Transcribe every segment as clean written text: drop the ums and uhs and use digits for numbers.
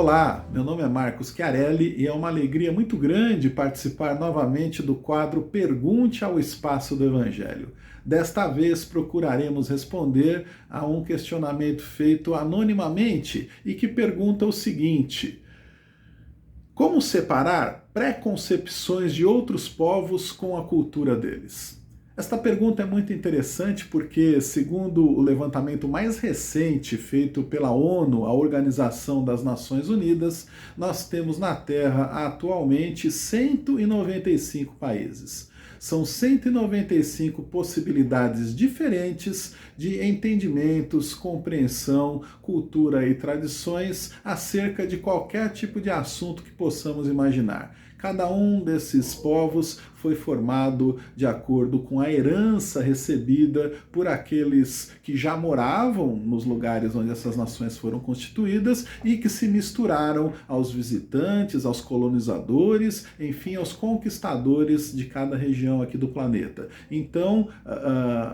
Olá, meu nome é Marcos Chiarelli e é uma alegria muito grande participar novamente do quadro Pergunte ao Espaço do Evangelho. Desta vez procuraremos responder a um questionamento feito anonimamente e que pergunta o seguinte: como separar preconcepções de outros povos com a cultura deles? Esta pergunta é muito interessante porque, segundo o levantamento mais recente feito pela ONU, a Organização das Nações Unidas, nós temos na Terra atualmente 195 países. São 195 possibilidades diferentes de entendimentos, compreensão, cultura e tradições acerca de qualquer tipo de assunto que possamos imaginar. Cada um desses povos foi formado de acordo com a herança recebida por aqueles que já moravam nos lugares onde essas nações foram constituídas e que se misturaram aos visitantes, aos colonizadores, enfim, aos conquistadores de cada região aqui do planeta. Então,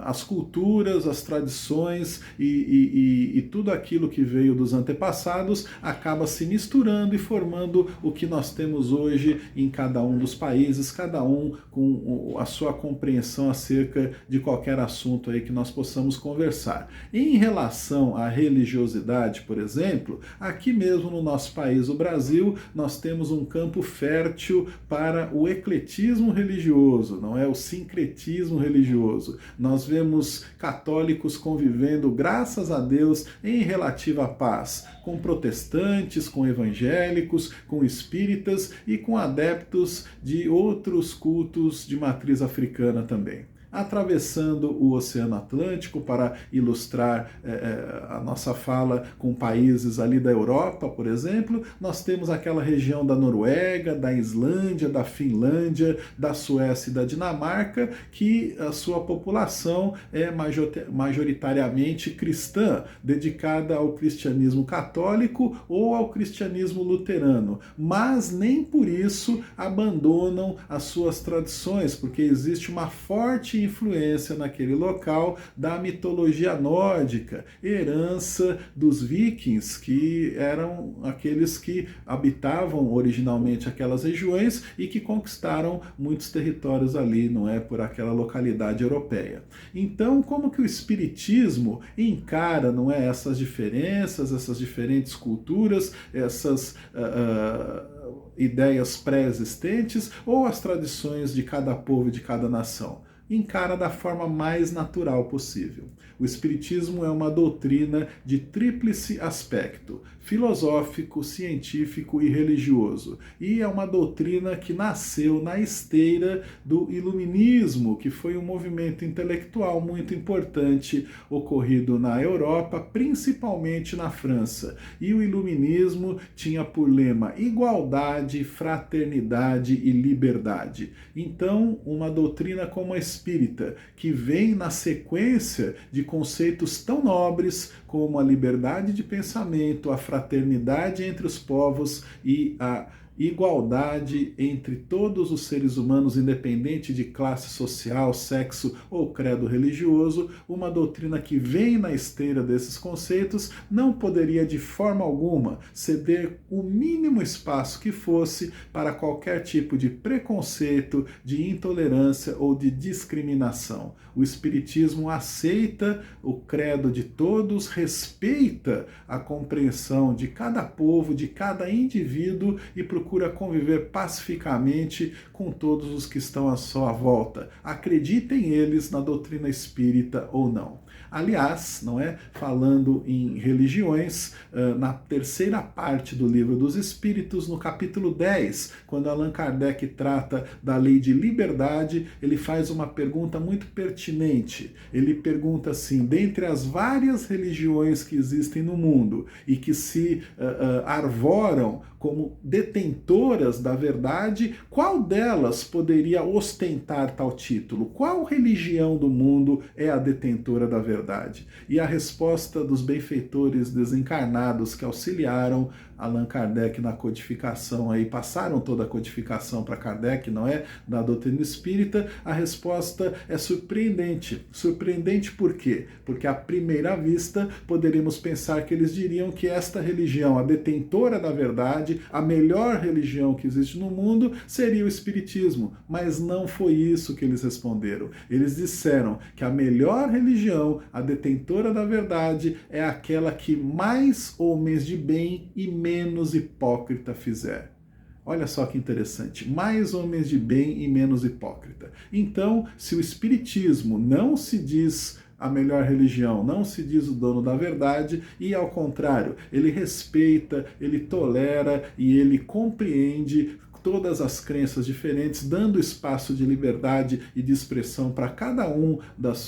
as culturas, as tradições e tudo aquilo que veio dos antepassados acaba se misturando e formando o que nós temos hoje em cada um dos países, cada um com a sua compreensão acerca de qualquer assunto aí que nós possamos conversar. Em relação à religiosidade, por exemplo, aqui mesmo no nosso país, o Brasil, nós temos um campo fértil para o ecletismo religioso, não é? O sincretismo religioso. Nós vemos católicos convivendo, graças a Deus, em relativa paz, com protestantes, com evangélicos, com espíritas e com adeptos de outros cultos de matriz africana também. Atravessando o Oceano Atlântico para ilustrar a nossa fala com países ali da Europa, por exemplo, nós temos aquela região da Noruega, da Islândia, da Finlândia, da Suécia e da Dinamarca, que a sua população é majoritariamente cristã, dedicada ao cristianismo católico ou ao cristianismo luterano, mas nem por isso abandonam as suas tradições, porque existe uma forte influência naquele local da mitologia nórdica, herança dos vikings, que eram aqueles que habitavam originalmente aquelas regiões e que conquistaram muitos territórios ali, não é, por aquela localidade europeia. Então, como que o espiritismo encara, não é, essas diferenças, essas diferentes culturas, essas ideias pré-existentes ou as tradições de cada povo e de cada nação? Encara da forma mais natural possível. O Espiritismo é uma doutrina de tríplice aspecto: filosófico, científico e religioso. E é uma doutrina que nasceu na esteira do Iluminismo, que foi um movimento intelectual muito importante ocorrido na Europa, principalmente na França. E o Iluminismo tinha por lema igualdade, fraternidade e liberdade. Então, uma doutrina como a espírita, que vem na sequência de conceitos tão nobres como a liberdade de pensamento, a fraternidade entre os povos e a igualdade entre todos os seres humanos, independente de classe social, sexo ou credo religioso, uma doutrina que vem na esteira desses conceitos, não poderia de forma alguma ceder o mínimo espaço que fosse para qualquer tipo de preconceito, de intolerância ou de discriminação. O Espiritismo aceita o credo de todos, respeita a compreensão de cada povo, de cada indivíduo e procura conviver pacificamente com todos os que estão à sua volta, acreditem eles na doutrina espírita ou não. Aliás, não é? Falando em religiões, na terceira parte do Livro dos Espíritos, no capítulo 10, quando Allan Kardec trata da lei de liberdade, ele faz uma pergunta muito pertinente. Ele pergunta assim: dentre as várias religiões que existem no mundo e que se arvoram como detentoras da verdade, qual delas poderia ostentar tal título? Qual religião do mundo é a detentora da verdade? E a resposta dos benfeitores desencarnados que auxiliaram Allan Kardec na codificação aí, passaram toda a codificação para Kardec, não é? Da doutrina espírita, a resposta é surpreendente. Surpreendente por quê? Porque à primeira vista poderíamos pensar que eles diriam que esta religião, a detentora da verdade, a melhor religião que existe no mundo, seria o Espiritismo. Mas não foi isso que eles responderam. Eles disseram que a melhor religião, a detentora da verdade, é aquela que mais homens de bem e menos hipócrita fizer. Olha só que interessante, mais homens de bem e menos hipócrita. Então, se o Espiritismo não se diz a melhor religião, não se diz o dono da verdade, e ao contrário, ele respeita, ele tolera e ele compreende todas as crenças diferentes, dando espaço de liberdade e de expressão para cada uma das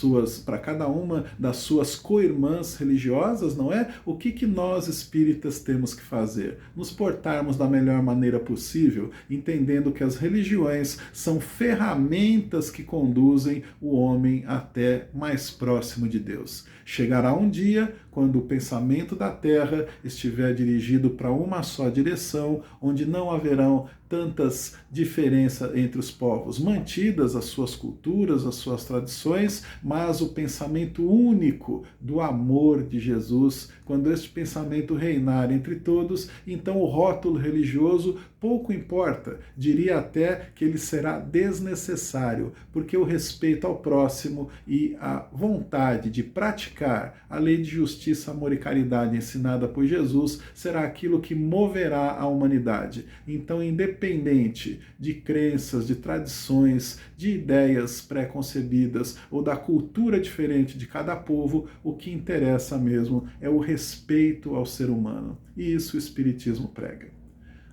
suas co-irmãs religiosas, não é? O que nós espíritas temos que fazer? Nos portarmos da melhor maneira possível, entendendo que as religiões são ferramentas que conduzem o homem até mais próximo de Deus. Chegará um dia quando o pensamento da Terra estiver dirigido para uma só direção, onde não haverão tantas diferenças entre os povos, mantidas as suas culturas, as suas tradições, mas o pensamento único do amor de Jesus. Quando este pensamento reinar entre todos, então o rótulo religioso pouco importa, diria até que ele será desnecessário, porque o respeito ao próximo e a vontade de praticar a lei de justiça, amor e caridade ensinada por Jesus será aquilo que moverá a humanidade. Então, independente de crenças, de tradições, de ideias pré-concebidas ou da cultura diferente de cada povo, o que interessa mesmo é o respeito ao ser humano. E isso o Espiritismo prega.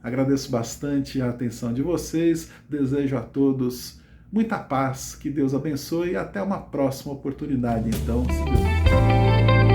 Agradeço bastante a atenção de vocês, desejo a todos muita paz, que Deus abençoe e até uma próxima oportunidade, então, se Deus quiser.